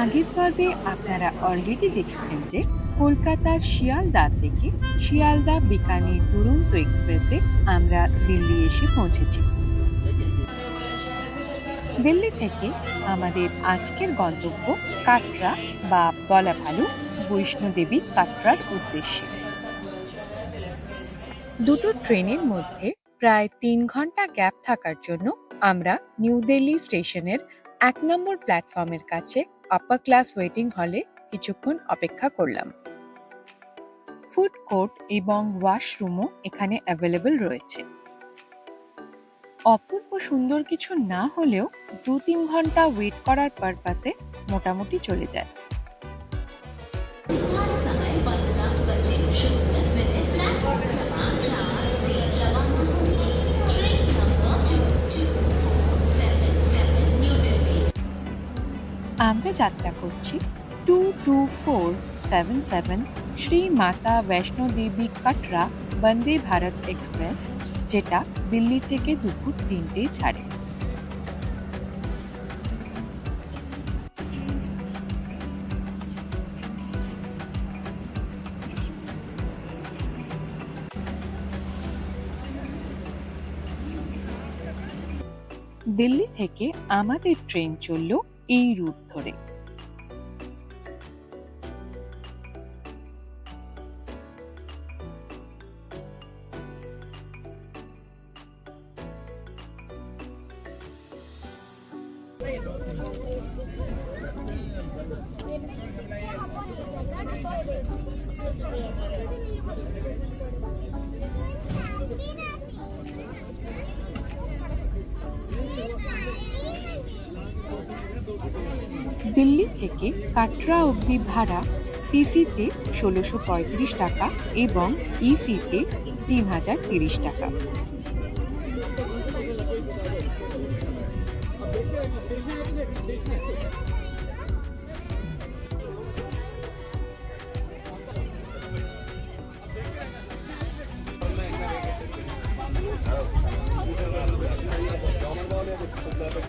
আগের পর্বে আপনারা অলরেডি দেখেছেন যে কলকাতার শিয়ালদা থেকে শিয়ালদা বিকানির দুরন্ত এক্সপ্রেসে আমরা দিল্লি এসে পৌঁছেছি। দিল্লি থেকে আমাদের আজকের গন্তব্য কাটরা বা বলা ভালো বৈষ্ণোদেবী কাটরার উদ্দেশ্যে। দুটো ট্রেনের মধ্যে প্রায় ৩ ঘন্টা গ্যাপ থাকার জন্য আমরা নিউ দিল্লি স্টেশনের ১ নম্বর প্ল্যাটফর্মের কাছে আপার ক্লাস ওয়েটিং হলে কিছুক্ষণ অপেক্ষা করলাম। ফুড কোর্ট এবং ওয়াশরুমও এখানে অ্যাভেলেবল রয়েছে। অপূর্ব সুন্দর কিছু না হলেও ২-৩ ঘন্টা ওয়েট করার পারপাসে মোটামুটি চলে যায়। আমরা যাত্রা করছি 22477 শ্রী মাতা বৈষ্ণো দেবী কাটরা বন্দে ভারত এক্সপ্রেস, যেটা দিল্লি থেকে দুপুর ৩টেয় ছাড়ে। দিল্লি থেকে আমাদের ট্রেন চলল এই রুট ধরে। দিল্লি থেকে কাটরা অবধি ভাড়া সিসিতে ১৬৩৫ টাকা এবং ইসিতে ৩০৩০ টাকা।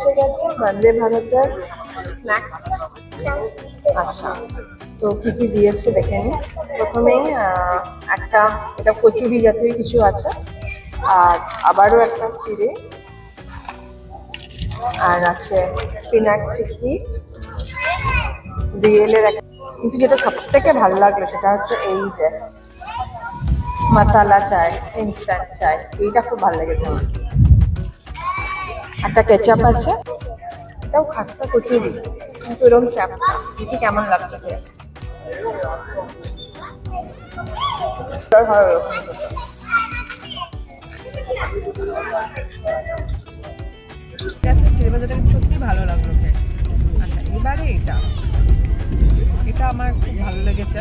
ঠিক আছে, বন্দে ভারতের স্ন্যাক্স। আচ্ছা, তো কি কি দিয়েছে দেখে নিই। প্রথমেই একটা এটা কচুরি জাতীয় কিছু আছে, আর আবারও একটা চিড়ে, আর আছে পিনাট চিক্কি, রিয়েলের একটা। কিন্তু যেটা সব থেকে ভালো লাগলো সেটা হচ্ছে এই যে মশালা চায়, ইনস্ট্যান্ট চায়, এইটা খুব ভালো লেগেছে আমার। একটা কেচাপ আছে, এটাও খাস্তা কচুরি কিন্তু এরকম চাপটা। দেখি কেমন লাগছে খেয়ে। ভালো চিড়ে ভাজাটা সত্যি ভালো লাগলো খেয়ে। আচ্ছা, এবারে এটা এটা আমার খুব ভালো লেগেছে।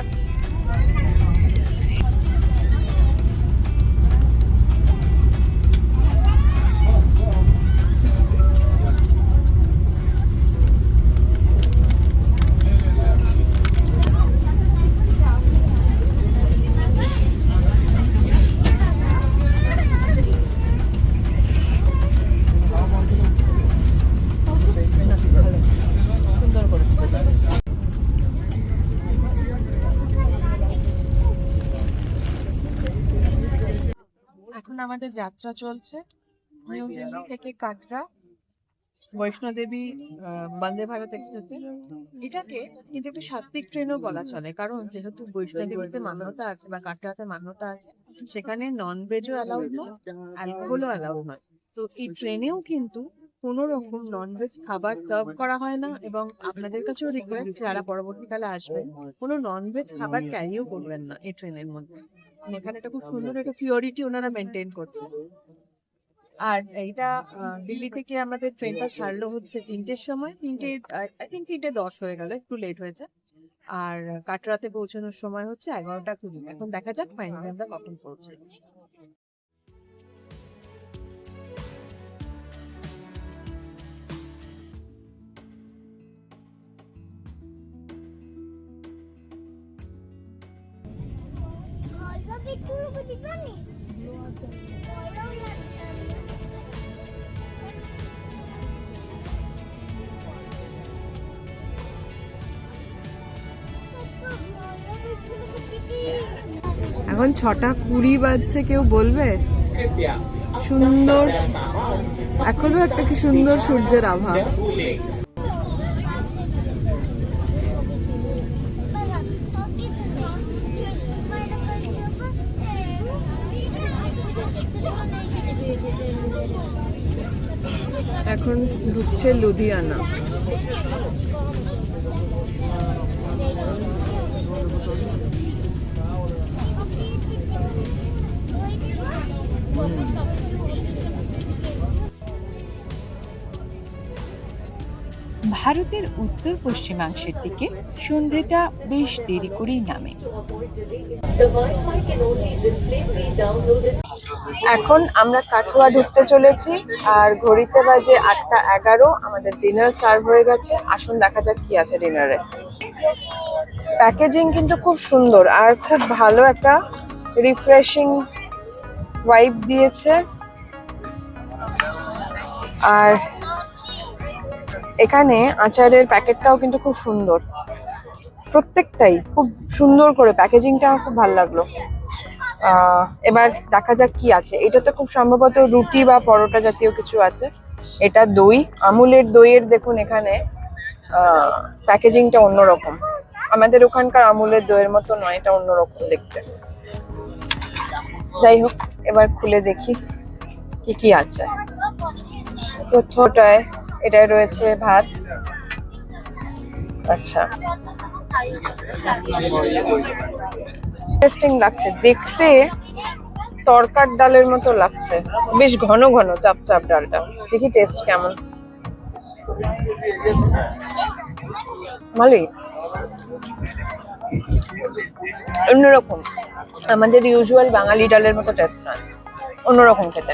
এখন আমাদের যাত্রা চলছে নিউ দিল্লি থেকে কাটরা বৈষ্ণোদেবী বন্দে ভারত এক্সপ্রেসে। এটাকে কিন্তু একটু সাত্বিক ট্রেনও বলা চলে, কারণ যেহেতু বৈষ্ণোদেবীতে মান্যতা আছে বা কাটরাতে মান্যতা আছে, সেখানে নন ভেজও অ্যালাউড নয়, অ্যালকোহলও অ্যালাউড নয়। তো এই ট্রেনেও কিন্তু কোনো রকম নন ভেজ খাবার সার্ভ করা হয় না, এবং আপনাদের কাছেও রিকোয়েস্ট যারা পরবর্তীকালে আসবেন, কোনো নন ভেজ খাবার ক্যারিও করবেন না এই ট্রেনের মধ্যে। এখানে একটা খুব সুন্দর একটা পিওরিটি ওনারা মেনটেন করছে। আর এইটা দিল্লি থেকে আমাদের ট্রেনটা ছাড়লো হচ্ছে ৩টের সময়, ৩:১০ হয়ে গেল, একটু লেট হয়েছে। আর কাটরাতে পৌঁছানোর সময় হচ্ছে ১১টা ২০। এখন দেখা যাক ফাইনালি আমরা কখন পৌঁছাই। এখন 6:20 বাজছে, কেউ বলবে? সুন্দর, এখনো একটা কি সুন্দর সূর্যের আভা। এখন ঢুকছে লুধিয়ানা। ভারতের উত্তর পশ্চিমাংশের দিকে সন্ধেটা বেশ দেরি করেই নামে। এখন আমরা কাঠুয়া ঢুকতে চলেছি, আর ঘড়িতে বাজে 8:11। আমাদের ডিনার সার্ভ হয়ে গেছে। আসুন দেখা যাক কি আছে ডিনারে। প্যাকেজিং কিন্তু খুব সুন্দর আর খুব ভালো একটা রিফ্রেশিং ভাইব দিয়েছে। আর এখানে আচারের প্যাকেটটাও কিন্তু খুব সুন্দর, প্রত্যেকটাই খুব সুন্দর করে প্যাকেজিংটা খুব ভালো লাগলো। এবার দেখা যাক কি আছে। এটাতে খুব সম্ভবত রুটি বা পরোটা জাতীয় কিছু আছে। এটা দই, আমুলের দইয়ের, দেখুন এখানে প্যাকেজিংটা অন্যরকম। আমাদের ওখানকার আমুলের দইয়ের মতো নয়, এটা অন্যরকম দেখতে। যাই হোক, এবার খুলে দেখি কি কি আছে। প্রথমটায় এটায় রয়েছে ভাত। আচ্ছা, ইন্টারেস্টিং লাগছে দেখতে, তরকার ডালের মতো লাগছে, বেশ ঘন ঘন চাপ চাপ ডালটা। দেখি টেস্ট কেমন। ভালোই, অন্যরকম, আমাদের ইউজুয়াল বাঙালি ডালের মতো টেস্ট না, অন্যরকম খেতে।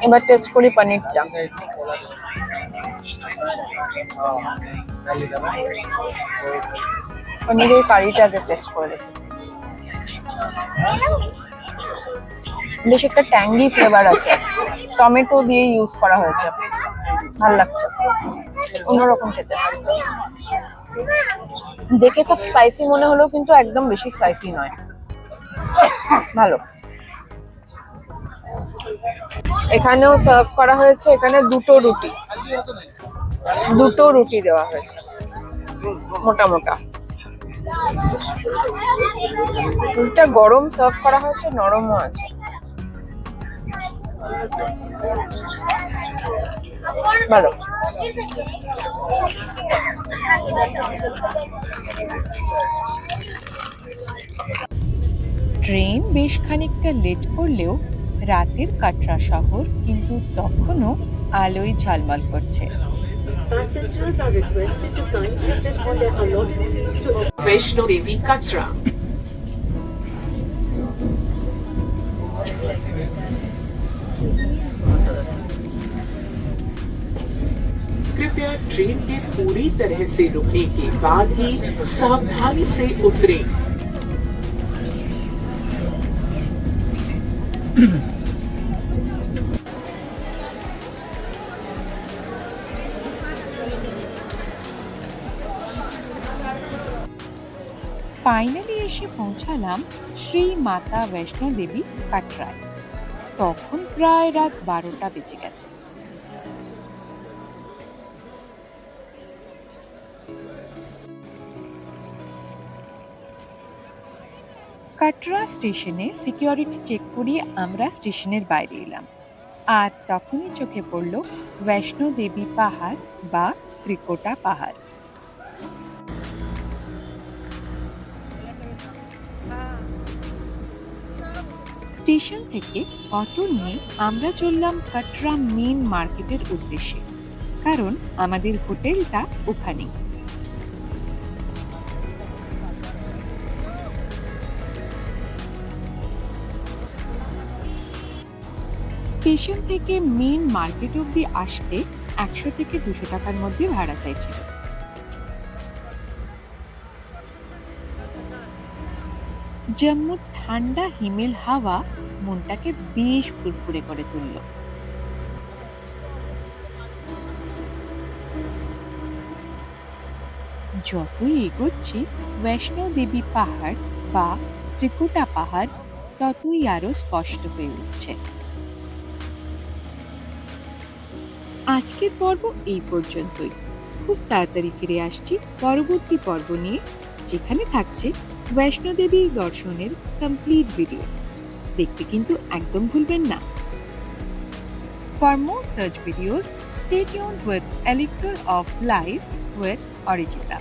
এবার টেস্ট করি পনিরটা। পনিরের কারিটা আগে টেস্ট করে দেখি। বেশ একটা ট্যাঙ্গি ফ্লেভার আছে, টমেটো দিয়ে ইউজ করা হয়েছে, ভালো লাগছে, অন্যরকম খেতে। দেখে খুব স্পাইসি মনে হলো, কিন্তু একদম বেশি স্পাইসি নয়, ভালো। এখানেও সার্ভ করা হয়েছে, এখানে দুটো রুটি দেওয়া হয়েছে, মোটা মোটা। রুটিটা গরম সার্ভ করা হয়েছে, নরমও আছে, ভালো। ট্রেন বেশ খানিকটা লেট করলেও রাতের কাটরা শহর কিন্তু তখনও আলোয় ঝলমল করছে। वैष्णो देवी कटरा। कृपया ट्रेन के पूरी तरह से रुकने के बाद ही सावधानी से उतरें। ফাইনালি এসে পৌঁছালাম শ্রী মাতা বৈষ্ণো দেবী কাটরায়। তখন প্রায় রাত 12টা বেজে গেছে। কাটরা স্টেশনে সিকিউরিটি চেক করিয়ে আমরা স্টেশনের বাইরে এলাম, আর তখনই চোখে পড়ল বৈষ্ণো দেবী পাহাড় বা ত্রিকোটা পাহাড়। স্টেশন থেকে অটো নিয়ে আমরা চললাম কাটরা মেন মার্কেটের উদ্দেশ্যে, কারণ আমাদের হোটেলটা ওখানে। স্টেশন থেকে মেন মার্কেট অব্দি আসতে 100 থেকে 200 টাকার মধ্যে ভাড়া চাইছিল। জম্মুর ঠান্ডা হিমেল হাওয়া মনটাকে বেশ ফুরফুরে করে তুলল। যতই এগোচ্ছি বৈষ্ণো দেবী পাহাড় বা ত্রিকুটা পাহাড় ততই আরো স্পষ্ট হয়ে উঠছে। আজকের পর্ব এই পর্যন্তই। খুব তাড়াতাড়ি ফিরে আসছি পরবর্তী পর্ব নিয়ে, যেখানে থাকছে বৈষ্ণো দেবীর দর্শনের কমপ্লিট ভিডিও। দেখতে কিন্তু একদম ভুলবেন না। For more such videos, stay tuned with Elixir of Life with Arijita.